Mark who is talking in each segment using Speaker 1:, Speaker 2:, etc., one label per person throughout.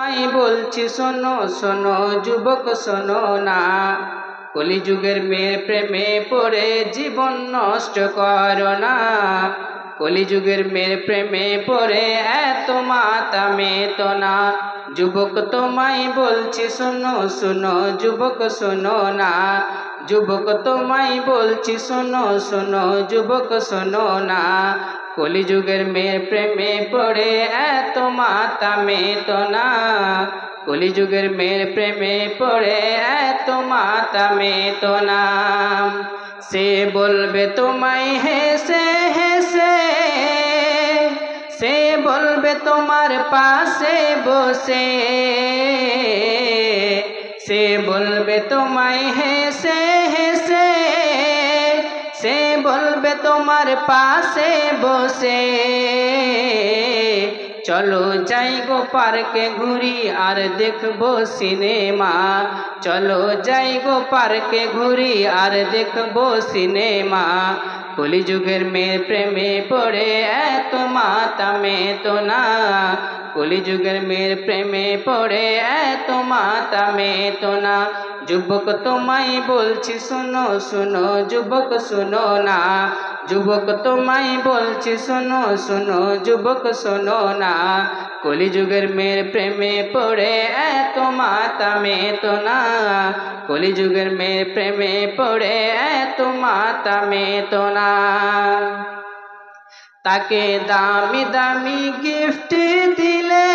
Speaker 1: তোমায় বলছি শোনো শোনো যুবক শোনো না, কলিযুগের মেয়ের প্রেমে পড়ে জীবন নষ্ট করো না। কলিযুগের মেয়ের প্রেমে পড়ে এত মাতামে তো না, যুবক তোমায় বলছি শোনো শোনো যুবক শোনো না, যুবক তোমায় বলছি শোনো শোনো যুবক শোনো না। কলিযুগের মেয়ের প্রেমে পড়ে এত মাতামে তো না, কলিযুগের মেয়ের প্রেমে পড়ে এত মাতামে তো না। সে বলবে তোমায় হেসে হেসে, সে বলবে তোমার পাশে বসে, সে বলবে তোমায় হেসে হেসে, সে বলবে তোমার পাশে বসে, চলো যাই গো পার্কে ঘুরি আর দেখবো সিনেমা, চলো যাই গো পার্কে ঘুরি আর দেখবো সিনেমা। কলিযুগের মেয়ের প্রেমে পড়ে এত মাতামে তো না, কলিযুগের মেয়ের প্রেমে পড়ে এত মাতামে তো না। যুবক তোমায় বলছি শোনো শোনো যুবক শোনো না, যুবক তোমায় বলছি শোনো শোনো যুবক শোনো না। কলিযুগের মেয়ের প্রেমে পড়ে এত মাতামে তো না, কলিযুগের মেয়ের প্রেমে পড়ে এত মাতামে তো না। তাকে দামি দামি গিফট দিলে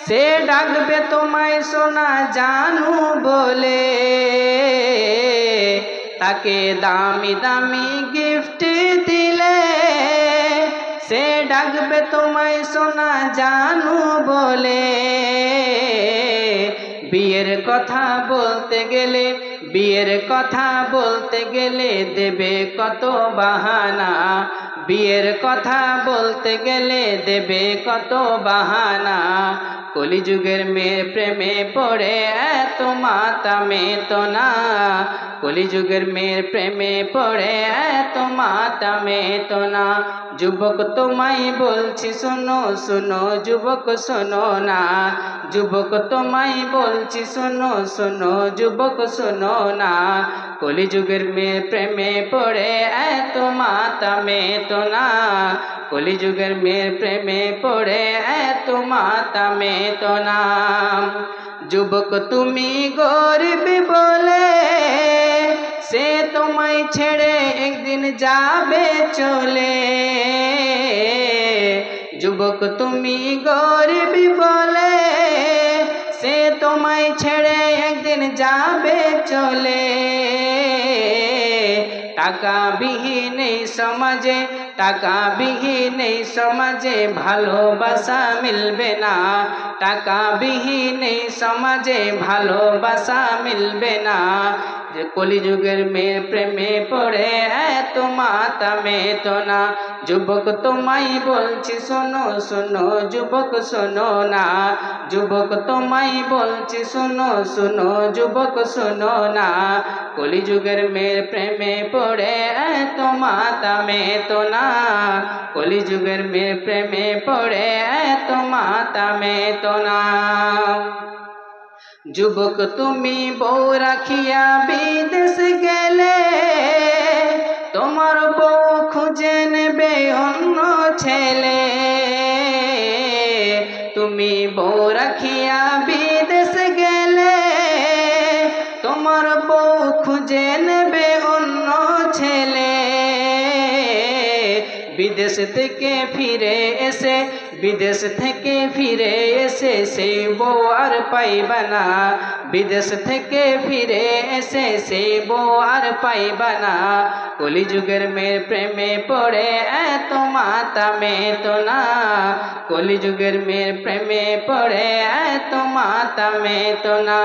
Speaker 1: সে ডাকবে তোমায় সোনা জানু বলে, তাকে দামি দামি গিফট দিলে সে ডাকবে তোমায় সোনা জানু বলে। বিয়ের কথা বলতে গেলে, বিয়ের কথা বলতে গেলে দেবে কত বাহানা, বিয়ের কথা বলতে গেলে দেবে কত বাহানা। কলিযুগের মেয়ের প্রেমে পড়ে এত মাতামে তো না, কলিযুগের মেয়ের প্রেমে পড়ে এত মাতামে তো না। যুবক তোমায় বলছি শোনো শোনো যুবক শোনো না, যুবক তোমায় বলছি শোনো শোনো যুবক শোনো না। কলিযুগের মেয়ের প্রেমে পড়ে এত মাতামে তো না, কলিযুগের মেয়ের প্রেমে পড়ে এত মাতামে তো না। যুবক তুমি গরিব বলে সে তোমায় ছেড়ে একদিন যাবে চলে, যুবক তুমি গরিব বলে সে তোমায় ছেড়ে একদিন যাবে চলে। টাকা বিহীন এই সমাজে, টাকা বিহীন এই সমাজে ভালোবাসা মিলবে না, টাকা বিহীন এই সমাজে ভালোবাসা মিলবে না। যে কলিযুগের মেয়ের প্রেমে পড়ে এত মাতামে তো না, যুবক তোমায় বলছি শোনো শোনো যুবক শোনো না, যুবক তোমায় বলছি শোনো শোনো যুবক শোনো না। কলিযুগের মেয়ের প্রেমে পড়ে এত মাতামে তো না, কলিযুগের মেয়ের প্রেমে পড়ে এত মাতামে তো না। যুবক তুমি বউ রাখিয়া বিদেশ গেলে তোমার বউ খুঁজে নেবে অন্য ছেলে, তুমি বউ রাখিয়া বিদেশ গেলে তোমার বউ খুঁজে নেবে অন্য ছেলে। বিদেশ থেকে ফিরে এসে, বিদেশ থেকে ফিরে এসে সেই বউ আর পাইবা না, বিদেশ থেকে ফিরে এসে সেই বউ আর পাইবা না। কলিযুগের মেয়ের প্রেমে পড়ে এত মাতামে তো না, কলিযুগের মেয়ের প্রেমে পড়ে এত মাতামে তো না।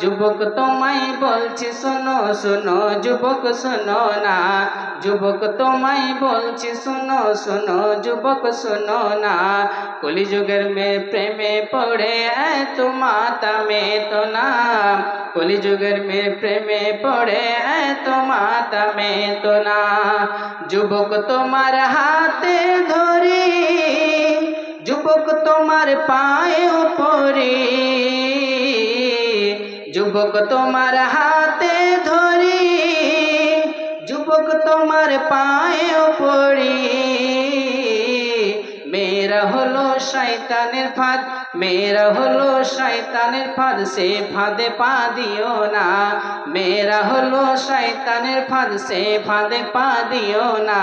Speaker 1: যুবক তোমায় বলছি শোনো শোনো যুবক শোনো না, যুবক তোমায় বলছি শোনো শোনো যুবক শোনো না। কলিযুগের মেয়ের প্রেমে পড়ে এত মাতামে তো না, কলিযুগের মেয়ের প্রেমে পড়ে এত মাতামে তো না। যুবক তোমার হাতে ধরি, যুবক তোমার পায়ে যুবক তোমার হাতে ধরি, যুবক তোমার পায়ে পড়ি, মেয়েরা হলো শয়তানের ফাঁদ, মেয়েরা হলো শয়তানের ফাঁদ, সে ফাঁদে পা দিও না। মেয়েরা হলো শয়তানের ফাঁদ, সে ফাঁদে পা দিও না।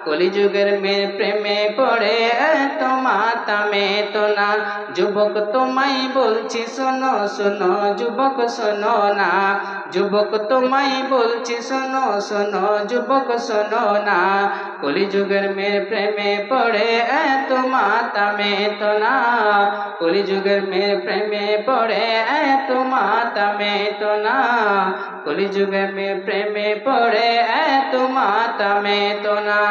Speaker 1: কলিযুগের মেয়ে প্রেমে পড়ে এত মাতামে তো না। যুবক তোমায় বলছি শোনো শোনো, যুবক শোনো না। যুবক তোমায় বলছি শোনো শোনো, যুবক শোনো না। কলিযুগের মেয়ের প্রেমে পড়ে এত মাতামে তো না। কলিযুগের মেয়ের প্রেমে পড়ে এত মাতামে তো না। কলিযুগের মেয়ের প্রেমে পড়ে এত মাতামে তো না।